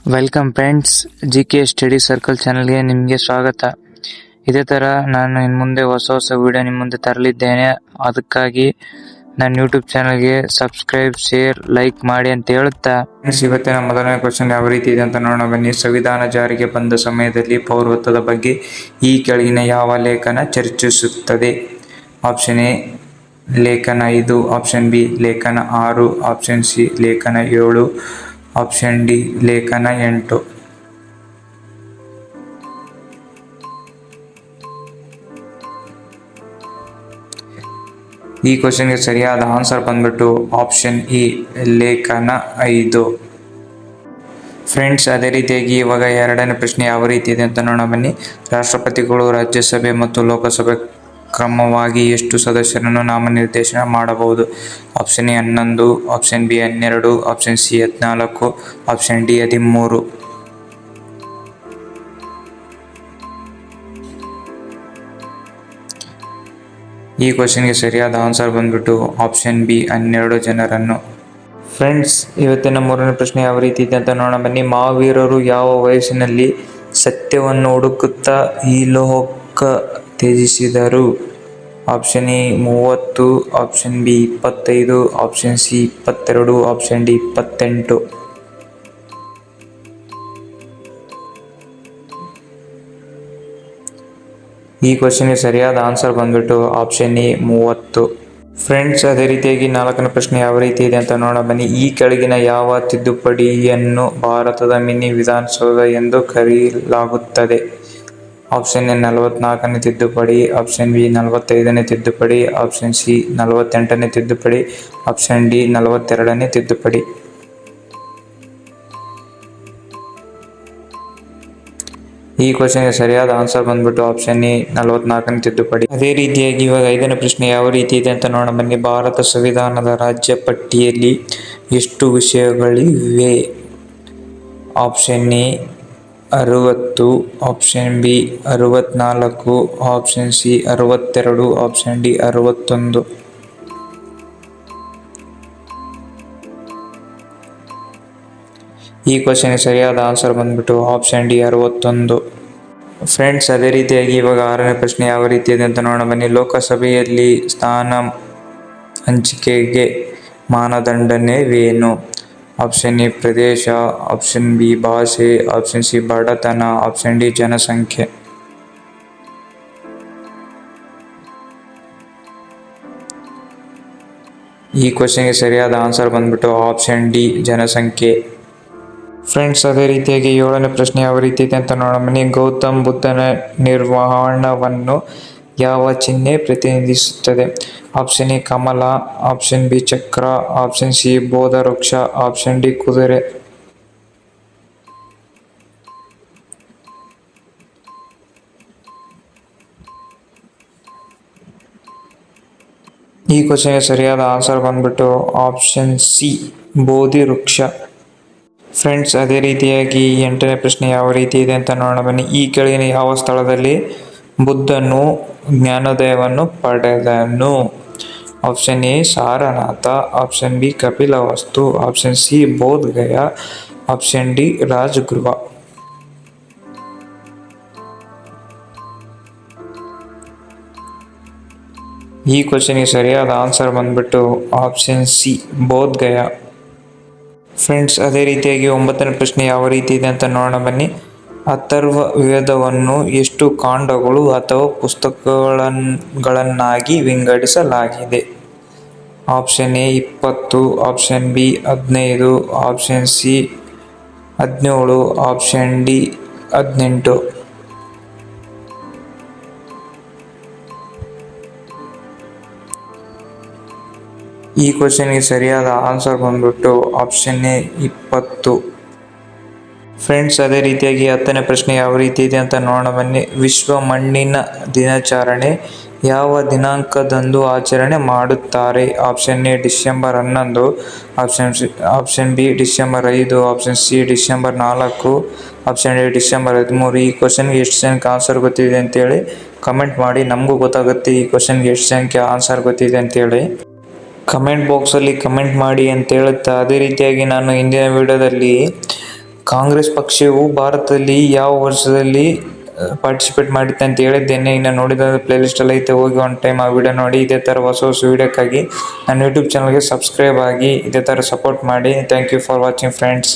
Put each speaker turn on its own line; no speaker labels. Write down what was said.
Welcome friends, GK study circle ಚಾನಲ್ಗೆ ನಿಮಗೆ ಸ್ವಾಗತ. ಇದೇ ಥರ ನಾನು ಇನ್ನು ಮುಂದೆ ಹೊಸ ವಿಡಿಯೋ ನಿಮ್ಮ ಮುಂದೆ ತರಲಿದ್ದೇನೆ. ಅದಕ್ಕಾಗಿ ನನ್ನ ಯೂಟ್ಯೂಬ್ ಚಾನಲ್ಗೆ ಸಬ್ಸ್ಕ್ರೈಬ್, ಶೇರ್, ಲೈಕ್ ಮಾಡಿ ಅಂತ ಹೇಳುತ್ತಾ ಫ್ರೆಂಡ್ಸ್, ಇವತ್ತಿನ ಮೊದಲನೇ ಕ್ವಶನ್ ಯಾವ ರೀತಿ ಇದೆ ಅಂತ ನೋಡೋಣ ಬನ್ನಿ. ಸಂವಿಧಾನ ಜಾರಿಗೆ ಬಂದ ಸಮಯದಲ್ಲಿ ಪೌರತ್ವದ ಬಗ್ಗೆ ಈ ಕೆಳಗಿನ ಯಾವ ಲೇಖನ ಚರ್ಚಿಸುತ್ತದೆ? ಆಪ್ಷನ್ ಎ ಲೇಖನ 5, ಆಪ್ಷನ್ ಬಿ ಲೇಖನ 6, ಆಪ್ಷನ್ ಸಿ ಲೇಖನ 7, ಆಪ್ಷನ್ ಡಿ ಲೇಖನ 8. ಈ ಕ್ವಶನ್ಗೆ ಸರಿಯಾದ ಆನ್ಸರ್ ಬಂದ್ಬಿಟ್ಟು ಆಪ್ಷನ್ ಇ ಲೇಖನ 5. ಫ್ರೆಂಡ್ಸ್, ಅದೇ ರೀತಿಯಾಗಿ ಇವಾಗ ಎರಡನೇ ಪ್ರಶ್ನೆ ಯಾವ ರೀತಿ ಇದೆ ಅಂತ ನೋಡೋಣ ಬನ್ನಿ. ರಾಷ್ಟ್ರಪತಿಗಳು ರಾಜ್ಯಸಭೆ ಮತ್ತು ಲೋಕಸಭೆ ಕ್ರಮವಾಗಿ ಎಷ್ಟು ಸದಸ್ಯರನ್ನು ನಾಮನಿರ್ದೇಶನ ಮಾಡಬಹುದು? Option A 11, option B 12, option C 14, option D 13. ಈ ಕ್ವಶನ್ಗೆ ಸರಿಯಾದ ಆನ್ಸರ್ ಬಂದ್ಬಿಟ್ಟು ಆಪ್ಷನ್ ಬಿ 12 ಜನರನ್ನು. ಫ್ರೆಂಡ್ಸ್, ಇವತ್ತಿನ ಮೂರನೇ ಪ್ರಶ್ನೆ ಯಾವ ರೀತಿ ಇದೆ ಅಂತ ನೋಡೋಣ ಬನ್ನಿ. ಮಹಾವೀರರು ಯಾವ ವಯಸ್ಸಿನಲ್ಲಿ ಸತ್ಯವನ್ನು ಹುಡುಕುತ್ತಾ ಈ ಲೋಕ ತ್ಯಜಿಸಿದರು? Option A 30, option B 25, option C 22, option D 28. ಈ ಕ್ವಶನ್ಗೆ ಸರಿಯಾದ ಆನ್ಸರ್ ಬಂದ್ಬಿಟ್ಟು ಆಪ್ಷನ್ ಎ 30. ಫ್ರೆಂಡ್ಸ್, ಅದೇ ರೀತಿಯಾಗಿ ನಾಲ್ಕನೇ ಪ್ರಶ್ನೆ ಯಾವ ರೀತಿ ಇದೆ ಅಂತ ನೋಡೋಣ ಬನ್ನಿ. ಈ ಕೆಳಗಿನ ಯಾವ ತಿದ್ದುಪಡಿಯನ್ನು ಭಾರತದ ಮಿನಿ ವಿಧಾನಸೌಧ ಎಂದು ಕರೆಯಲಾಗುತ್ತದೆ? ಆಪ್ಷನ್ ಎ 44ನೇ ತಿದ್ದುಪಡಿ, ಆಪ್ಷನ್ ಬಿ 45ನೇ ತಿದ್ದುಪಡಿ, ಆಪ್ಷನ್ ಸಿ 48ನೇ ತಿದ್ದುಪಡಿ, ಆಪ್ಷನ್ ಡಿ 42ನೇ ತಿದ್ದುಪಡಿ. ಈ ಕ್ವಶನ್ಗೆ ಸರಿಯಾದ ಆನ್ಸರ್ ಬಂದ್ಬಿಟ್ಟು ಆಪ್ಷನ್ ಎ 44ನೇ ತಿದ್ದುಪಡಿ. ಅದೇ ರೀತಿಯಾಗಿ ಇವಾಗ ಐದನೇ ಪ್ರಶ್ನೆ ಯಾವ ರೀತಿ ಇದೆ ಅಂತ ನೋಡೋಣ ಬನ್ನಿ. ಭಾರತ ಸಂವಿಧಾನದ ರಾಜ್ಯ ಪಟ್ಟಿಯಲ್ಲಿ ಎಷ್ಟು ವಿಷಯಗಳಿವೆ? Option A 60, option B 64, option C 62, option D 61. ಈ ಕ್ವಶನ್ಗೆ ಸರಿಯಾದ ಆನ್ಸರ್ ಬಂದ್ಬಿಟ್ಟು ಆಪ್ಷನ್ ಡಿ 61. ಫ್ರೆಂಡ್ಸ್, ಅದೇ ರೀತಿಯಾಗಿ ಇವಾಗ ಆರನೇ ಪ್ರಶ್ನೆ ಯಾವ ರೀತಿ ಇದೆ ಅಂತ ನೋಡೋಣ ಬನ್ನಿ. ಲೋಕಸಭೆಯಲ್ಲಿ ಸ್ಥಾನ ಹಂಚಿಕೆಗೆ ಮಾನದಂಡವೇನು? Option A Pradesh, option B ಭಾಷೆ, ಆಪ್ಷನ್ ಸಿ ಬಡತನ, ಆಪ್ಷನ್ ಡಿ ಜನಸಂಖ್ಯೆ. ಈ ಕ್ವಶನ್ಗೆ ಸರಿಯಾದ ಆನ್ಸರ್ ಬಂದ್ಬಿಟ್ಟು ಆಪ್ಷನ್ ಡಿ ಜನಸಂಖ್ಯೆ. ಫ್ರೆಂಡ್ಸ್, ಅದೇ ರೀತಿಯಾಗಿ ಏಳನೇ ಪ್ರಶ್ನೆ ಯಾವ ರೀತಿ ಇದೆ ಅಂತ ನೋಡೋಣ ಬನ್ನಿ. ಗೌತಮ್ ಬುದ್ಧನ ನಿರ್ವಾಣವನ್ನು ಯಾವ ಚಿಹ್ನೆ ಪ್ರತಿನಿಧಿಸುತ್ತದೆ? Option A Kamala, option B ಚಕ್ರ, ಆಪ್ಷನ್ ಸಿ ಬೋಧ ವೃಕ್ಷ, ಆಪ್ಷನ್ ಡಿ ಕುದುರೆ. ಈ ಕ್ವಶನ್ಗೆ ಸರಿಯಾದ ಆನ್ಸರ್ ಬಂದ್ಬಿಟ್ಟು ಆಪ್ಷನ್ ಸಿ ಬೋಧಿ ವೃಕ್ಷ. ಫ್ರೆಂಡ್ಸ್, ಅದೇ ರೀತಿಯಾಗಿ ಎಂಟನೇ ಪ್ರಶ್ನೆ ಯಾವ ರೀತಿ ಇದೆ ಅಂತ ನೋಡೋಣ ಬನ್ನಿ. ಈ ಕೆಳಗಿನ ಯಾವ ಸ್ಥಳದಲ್ಲಿ ಬುದ್ಧನು ಜ್ಞಾನೋದಯವನ್ನು ಪಡೆದನು? Option A Sarnath, option B Kapilavastu, option C Bodh Gaya, option D Rajagriha. ಈ ಕ್ವಶನ್ಗೆ ಸರಿಯಾದ ಆನ್ಸರ್ ಬಂದ್ಬಿಟ್ಟು option C Bodh Gaya. Friends, ಅದೇ ರೀತಿಯಾಗಿ ಒಂಬತ್ತನೇ ಪ್ರಶ್ನೆ ಯಾವ ರೀತಿ ಇದೆ ಅಂತ ನೋಡೋಣ ಬನ್ನಿ. ಅಥರ್ವ ವೇದವನ್ನು ಎಷ್ಟು ಕಾಂಡಗಳು ಅಥವಾ ಪುಸ್ತಕಗಳನ್ನಾಗಿ ವಿಂಗಡಿಸಲಾಗಿದೆ? Option A 20, option B 15, option C 17, option D 18. ಈ ಕ್ವಶನ್ಗೆ ಸರಿಯಾದ ಆನ್ಸರ್ ಬಂದ್ಬಿಟ್ಟು ಆಪ್ಷನ್ ಎ 20. ಫ್ರೆಂಡ್ಸ್, ಅದೇ ರೀತಿಯಾಗಿ ಹತ್ತನೇ ಪ್ರಶ್ನೆ ಯಾವ ರೀತಿ ಇದೆ ಅಂತ ನೋಡೋಣ ಬನ್ನಿ. ವಿಶ್ವ ಮಣ್ಣಿನ ದಿನಾಚರಣೆ ಯಾವ ದಿನಾಂಕದಂದು ಆಚರಣೆ ಮಾಡುತ್ತಾರೆ? Option A December 11, option B December 5, option C December 4, option D December 13. ಈ ಕ್ವಶನ್ಗೆ ಎಷ್ಟು ಜನಕ್ಕೆ ಆನ್ಸರ್ ಗೊತ್ತಿದೆ ಅಂತೇಳಿ ಕಮೆಂಟ್ ಮಾಡಿ. ನಮಗೂ ಗೊತ್ತಾಗುತ್ತೆ ಈ ಕ್ವಶನ್ಗೆ ಎಷ್ಟು ಜನಕ್ಕೆ ಆನ್ಸರ್ ಗೊತ್ತಿದೆ ಅಂತೇಳಿ. ಕಮೆಂಟ್ ಬಾಕ್ಸಲ್ಲಿ ಕಮೆಂಟ್ ಮಾಡಿ ಅಂತ ಹೇಳುತ್ತಾ, ಅದೇ ರೀತಿಯಾಗಿ ನಾನು ಹಿಂದಿನ ವಿಡಿಯೋದಲ್ಲಿ ಕಾಂಗ್ರೆಸ್ ಪಕ್ಷವು ಭಾರತದಲ್ಲಿ ಯಾವ ವರ್ಷದಲ್ಲಿ ಪಾರ್ಟಿಸಿಪೇಟ್ ಮಾಡಿತ್ತೆ ಅಂತ ಹೇಳಿದ್ದೇನೆ. ಇನ್ನು ನೋಡಿದ ಪ್ಲೇಲಿಸ್ಟ್ ಅಲ್ಲಿ ಐತೆ, ಹೋಗಿ ಒನ್ ಟೈಮ್ ಆ ವಿಡಿಯೋ ನೋಡಿ. ಇದೇ ತರ ಹೊಸ ವಿಡಿಯೋಕ್ಕಾಗಿ ನನ್ನ ಯೂಟ್ಯೂಬ್ ಚಾನಲ್ಗೆ ಸಬ್ಸ್ಕ್ರೈಬ್ ಆಗಿ ಇದೇ ತರ ಸಪೋರ್ಟ್ ಮಾಡಿ. Thank you for watching friends.